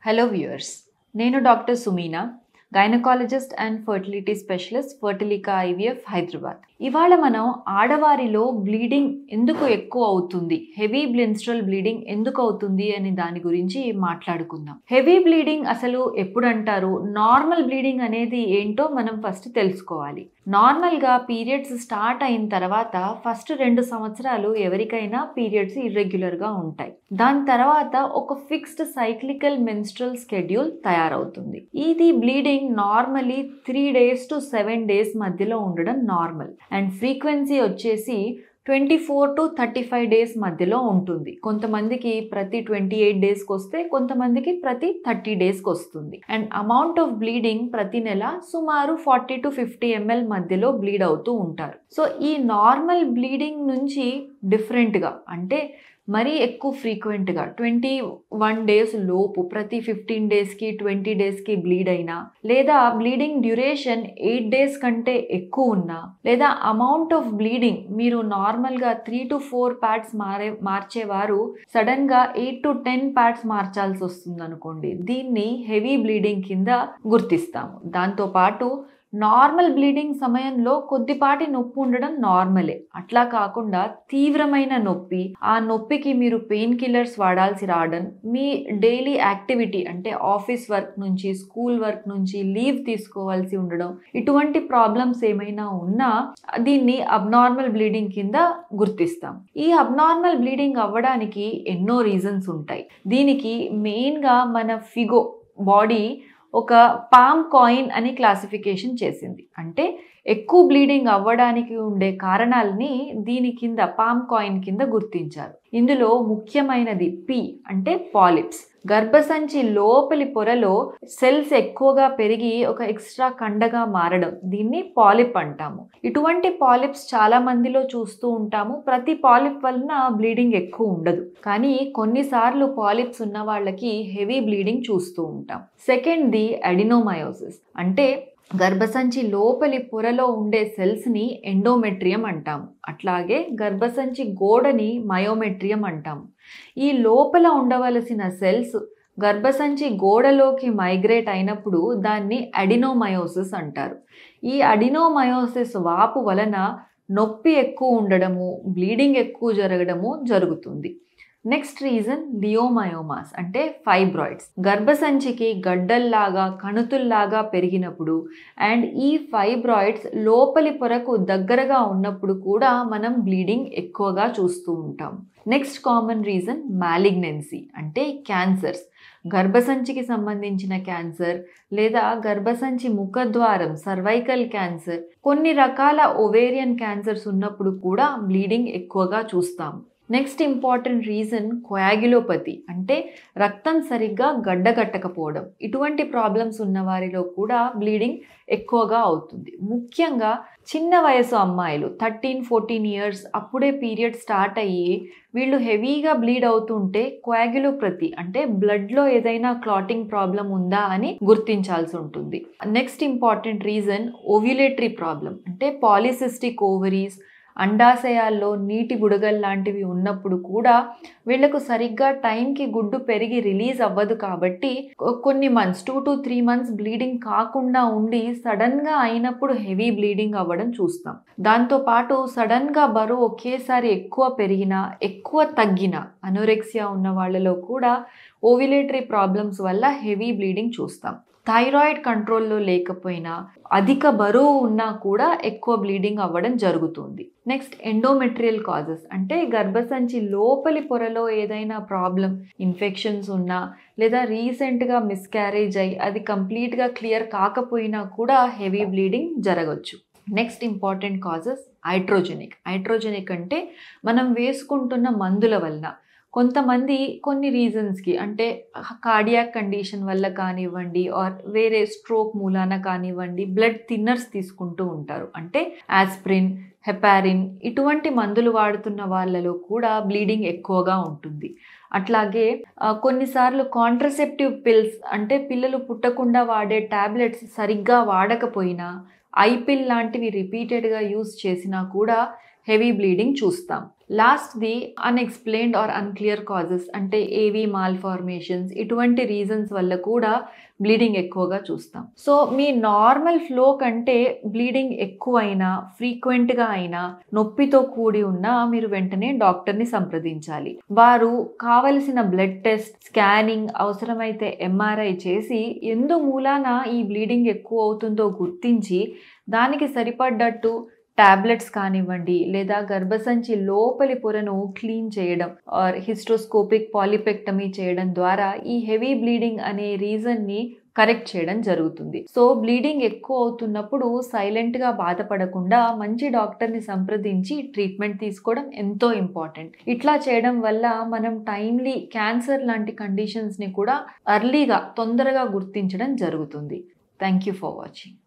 Hello viewers, నేను doctor Sumeena, gynaecologist and fertility specialist, Fertilica IVF, Hyderabad. ఇవాళ మనం ఆడవారిలో బ్లీడింగ్ ఎందుకు ఎక్కువ అవుతుంది, హెవీ మెన్స్ట్రువల్ బ్లీడింగ్ ఎందుకు అవుతుంది అని దాని గురించి మాట్లాడుకుందాం. హెవీ బ్లీడింగ్ అసలు ఎప్పుడు అంటారు, నార్మల్ బ్లీడింగ్ అనేది ఏంటో మనం ఫస్ట్ తెలుసుకోవాలి. నార్మల్గా పీరియడ్స్ స్టార్ట్ అయిన తర్వాత ఫస్ట్ 2 సంవత్సరాలు ఎవరికైనా పీరియడ్స్ ఇర్రెగ్యులర్గా ఉంటాయి. దాని తర్వాత ఒక ఫిక్స్డ్ సైక్లికల్ మెన్స్ట్రువల్ స్కెడ్యూల్ తయారవుతుంది. ఇది bleeding normally 3 days to 7 days మధ్యలో ఉండడం నార్మల్. అండ్ ఫ్రీక్వెన్సీ వచ్చేసి 24 to 35 days మధ్యలో ఉంటుంది. కొంతమందికి ప్రతి 28 daysకి వస్తే, కొంతమందికి ప్రతి 30 daysకి వస్తుంది. అండ్ అమౌంట్ ఆఫ్ బ్లీడింగ్ ప్రతి నెల సుమారు 40 to 50 ml మధ్యలో బ్లీడ్ అవుతూ ఉంటారు. సో ఈ నార్మల్ బ్లీడింగ్ నుంచి డిఫరెంట్గా, అంటే మరీ ఎక్కువ ఫ్రీక్వెంట్గా 21 days లోపు ప్రతి 15 daysకి 20 daysకి బ్లీడ్ అయినా, లేదా బ్లీడింగ్ డ్యూరేషన్ 8 days కంటే ఎక్కువ ఉన్నా, లేదా అమౌంట్ ఆఫ్ బ్లీడింగ్ మీరు నార్మల్గా 3 to 4 pads మార్చేవారు సడన్గా 8 to 10 pads మార్చాల్సి వస్తుంది అనుకోండి, దీన్ని హెవీ బ్లీడింగ్ కింద గుర్తిస్తాము. దాంతోపాటు నార్మల్ బ్లీడింగ్ సమయంలో కొద్దిపాటి నొప్పి ఉండడం నార్మలే. అట్లా కాకుండా తీవ్రమైన నొప్పి, ఆ నొప్పికి మీరు పెయిన్ కిల్లర్స్ వాడాల్సి రావడం, మీ డైలీ యాక్టివిటీ అంటే ఆఫీస్ వర్క్ నుంచి, స్కూల్ వర్క్ నుంచి లీవ్ తీసుకోవాల్సి ఉండడం, ఇటువంటి ప్రాబ్లమ్స్ ఏమైనా ఉన్నా దీన్ని అబ్నార్మల్ బ్లీడింగ్ కింద గుర్తిస్తాం. ఈ అబ్నార్మల్ బ్లీడింగ్ అవ్వడానికి ఎన్నో రీజన్స్ ఉంటాయి. దీనికి మెయిన్గా మన ఫిగో బాడీ ఒక పామ్ కాయిన్ అని క్లాసిఫికేషన్ చేసింది. అంటే ఎక్కువ బ్లీడింగ్ అవ్వడానికి ఉండే కారణాలని దీని కింద పామ్ కాయిన్ కింద గుర్తించారు. ఇందులో ముఖ్యమైనది పి అంటే పాలిప్స్. గర్భసంచి లోపలి పొరలో సెల్స్ ఎక్కువగా పెరిగి ఒక ఎక్స్ట్రా కండగా మారడం, దీన్ని పాలిప్ అంటాము. ఇటువంటి పాలిప్స్ చాలా మందిలో చూస్తూ ఉంటాము. ప్రతి పాలిప్ వలన బ్లీడింగ్ ఎక్కువ ఉండదు, కానీ కొన్నిసార్లు పాలిప్స్ ఉన్న వాళ్ళకి హెవీ బ్లీడింగ్ చూస్తూ ఉంటాం. సెకండ్ది అడినోమయోసిస్, అంటే గర్భసంచి లోపలి పొరలో ఉండే సెల్స్ని ఎండోమెట్రియం అంటాము. అట్లాగే గర్భసంచి గోడని మయోమెట్రియం అంటాము. ఈ లోపల ఉండవలసిన సెల్స్ గర్భసంచి గోడలోకి మైగ్రేట్ అయినప్పుడు దాన్ని అడినోమయోసిస్ అంటారు. ఈ అడినోమయోసిస్ వాపు వలన నొప్పి ఎక్కువ ఉండడము, బ్లీడింగ్ ఎక్కువ జరగడము జరుగుతుంది. నెక్స్ట్ రీజన్ లియోమయోమాస్, అంటే ఫైబ్రాయిడ్స్. గర్భసంచికి గడ్డల్లాగా, కణుతుల్లాగా పెరిగినప్పుడు అండ్ ఈ ఫైబ్రాయిడ్స్ లోపలి పొరకు దగ్గరగా ఉన్నప్పుడు కూడా మనం బ్లీడింగ్ ఎక్కువగా చూస్తూ ఉంటాం. నెక్స్ట్ కామన్ రీజన్ మ్యాలిగ్నెన్సీ, అంటే క్యాన్సర్స్. గర్భసంచికి సంబంధించిన క్యాన్సర్, లేదా గర్భసంచి ముఖద్వారం సర్వైకల్ క్యాన్సర్, కొన్ని రకాల ఓవేరియన్ క్యాన్సర్స్ ఉన్నప్పుడు కూడా బ్లీడింగ్ ఎక్కువగా చూస్తాం. నెక్స్ట్ ఇంపార్టెంట్ రీజన్ కోయాగ్యులోపతి, అంటే రక్తం సరిగ్గా గడ్డగట్టకపోవడం. ఇటువంటి ప్రాబ్లమ్స్ ఉన్న వారిలో కూడా బ్లీడింగ్ ఎక్కువగా అవుతుంది. ముఖ్యంగా చిన్న వయసు అమ్మాయిలు 13-14 years అప్పుడే పీరియడ్ స్టార్ట్ అయ్యి వీళ్ళు హెవీగా బ్లీడ్ అవుతుంటే కోయాగ్యులోపతి, అంటే బ్లడ్లో ఏదైనా క్లాటింగ్ ప్రాబ్లం ఉందా అని గుర్తించాల్సి ఉంటుంది. Next important reason ovulatory problem, అంటే పాలిసిస్టిక్ ఓవరీస్, అండాశయాల్లో నీటి బుడగల్ లాంటివి ఉన్నప్పుడు కూడా వీళ్లకు సరిగ్గా టైంకి గుడ్డు పెరిగి రిలీజ్ అవ్వదు. కాబట్టి కొన్ని మంత్స్ 2 to 3 months బ్లీడింగ్ కాకుండా ఉండి సడన్గా అయినప్పుడు హెవీ బ్లీడింగ్ అవ్వడం చూస్తాం. దాంతోపాటు సడన్గా బరువు ఒకేసారి ఎక్కువ పెరిగినా, ఎక్కువ తగ్గిన అనోరెక్సియా ఉన్న వాళ్ళలో కూడా ఓవ్యులేటరీ ప్రాబ్లమ్స్ వల్ల హెవీ బ్లీడింగ్ చూస్తాం. థైరాయిడ్ కంట్రోల్లో లేకపోయినా, అధిక బరువు ఉన్నా కూడా ఎక్కువ బ్లీడింగ్ అవ్వడం జరుగుతుంది. నెక్స్ట్ ఎండోమెట్రియల్ కాజెస్, అంటే గర్భసంచి లోపలి పొరలో ఏదైనా ప్రాబ్లం, ఇన్ఫెక్షన్స్ ఉన్నా, లేదా రీసెంట్గా మిస్క్యారేజ్ అయ్యి అది కంప్లీట్గా క్లియర్ కాకపోయినా కూడా హెవీ బ్లీడింగ్ జరగవచ్చు. నెక్స్ట్ ఇంపార్టెంట్ కాజెస్ ఐట్రోజెనిక్, అంటే మనం వేసుకుంటున్న మందుల వలన. కొంతమంది కొన్ని రీజన్స్కి, అంటే కార్డియాక్ కండిషన్ వల్ల కానివ్వండి, ఆర్ వేరే స్ట్రోక్ మూలాన కానివ్వండి, బ్లడ్ థిన్నర్స్ తీసుకుంటూ ఉంటారు. అంటే ఆస్ప్రిన్, హెపారిన్ ఇటువంటి మందులు వాడుతున్న వాళ్ళలో కూడా బ్లీడింగ్ ఎక్కువగా ఉంటుంది. అట్లాగే కొన్నిసార్లు కాంట్రసెప్టివ్ పిల్స్, అంటే పిల్లలు పుట్టకుండా వాడే టాబ్లెట్స్ సరిగ్గా వాడకపోయినా, ఐపిల్ లాంటివి రిపీటెడ్గా యూస్ చేసినా కూడా హెవీ బ్లీడింగ్ చూస్తాం. లాస్ట్ది అన్ఎక్స్ప్లెయిన్డ్ ఆర్ అన్క్లియర్ కాజెస్, అంటే ఏవి మాల్ఫార్మేషన్స్, ఇటువంటి రీజన్స్ వల్ల కూడా బ్లీడింగ్ ఎక్కువగా చూస్తాం. సో మీ నార్మల్ ఫ్లో కంటే బ్లీడింగ్ ఎక్కువైనా, ఫ్రీక్వెంట్గా అయినా, నొప్పితో కూడి ఉన్నా మీరు వెంటనే డాక్టర్ని సంప్రదించాలి. వారు కావలసిన బ్లడ్ టెస్ట్, స్కానింగ్, అవసరమైతే ఎంఆర్ఐ చేసి ఎందు మూలాన ఈ బ్లీడింగ్ ఎక్కువ అవుతుందో గుర్తించి దానికి సరిపడ్డట్టు టాబ్లెట్స్ కానివ్వండి, లేదా గర్భసంచి లోపలి పొరను క్లీన్ చేయడం ఆర్ హిస్ట్రోస్కోపిక్ పాలిపెక్టమీ చేయడం ద్వారా ఈ హెవీ బ్లీడింగ్ అనే రీజన్ని కరెక్ట్ చేయడం జరుగుతుంది. సో బ్లీడింగ్ ఎక్కువ అవుతున్నప్పుడు సైలెంట్గా బాధపడకుండా మంచి డాక్టర్ని సంప్రదించి ట్రీట్మెంట్ తీసుకోవడం ఎంతో ఇంపార్టెంట్. ఇట్లా చేయడం వల్ల మనం టైమ్లీ క్యాన్సర్ లాంటి కండిషన్స్ని కూడా తొందరగా గుర్తించడం జరుగుతుంది. Thank you for watching.